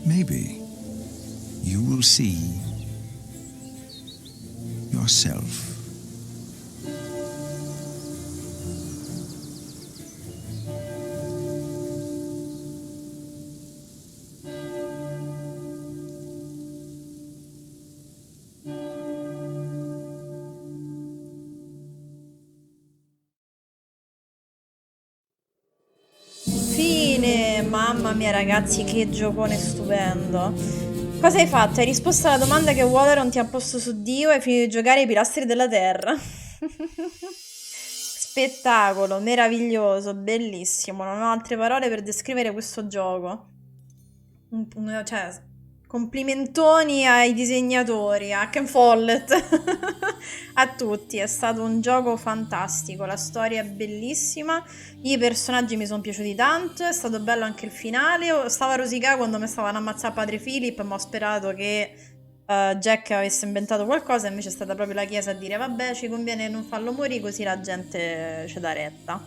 maybe you will see yourself. Fine, mamma mia ragazzi, che giocone stupendo. Cosa hai fatto? Hai risposto alla domanda che Waller non ti ha posto su Dio e hai finito di giocare ai Pilastri della Terra. Spettacolo, meraviglioso, bellissimo. Non ho altre parole per descrivere questo gioco. Cioè, complimentoni ai disegnatori, a Ken Follett, a tutti. È stato un gioco fantastico, la storia è bellissima, i personaggi mi sono piaciuti tanto, è stato bello anche il finale. Stavo a rosicare quando mi stavano ammazzando padre Philip, ma ho sperato che Jack avesse inventato qualcosa, invece è stata proprio la chiesa a dire vabbè, ci conviene non farlo morire così la gente ci dà retta.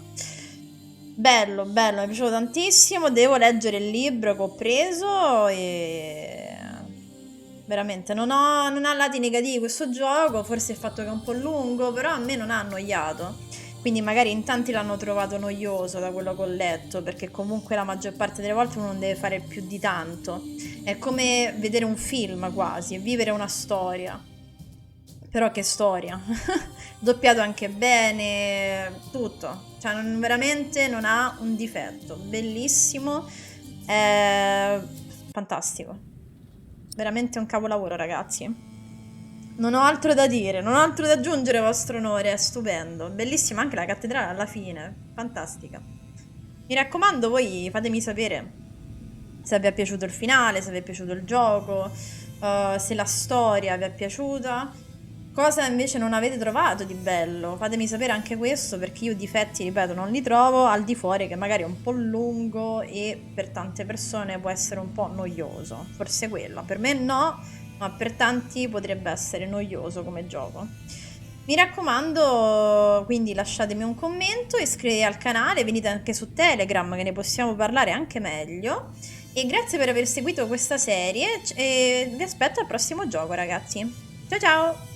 Bello, bello, mi è piaciuto tantissimo. Devo leggere il libro che ho preso e veramente non ha lati negativi questo gioco, forse il fatto che è un po' lungo, però a me non ha annoiato. Quindi magari in tanti l'hanno trovato noioso da quello che ho letto, perché comunque la maggior parte delle volte uno non deve fare più di tanto. È come vedere un film quasi, vivere una storia. Però che storia. Doppiato anche bene, tutto. Cioè veramente non ha un difetto. Bellissimo. Fantastico. Veramente un capolavoro, ragazzi. Non ho altro da dire, non ho altro da aggiungere, vostro onore, è stupendo. Bellissima anche la cattedrale alla fine, fantastica. Mi raccomando, voi fatemi sapere se vi è piaciuto il finale, se vi è piaciuto il gioco, se la storia vi è piaciuta. Cosa invece non avete trovato di bello? Fatemi sapere anche questo, perché io difetti, ripeto, non li trovo, al di fuori che magari è un po' lungo e per tante persone può essere un po' noioso. Forse quello, per me no, ma per tanti potrebbe essere noioso come gioco. Mi raccomando, quindi lasciatemi un commento, iscrivetevi al canale, venite anche su Telegram che ne possiamo parlare anche meglio. E grazie per aver seguito questa serie e vi aspetto al prossimo gioco, ragazzi. Ciao ciao!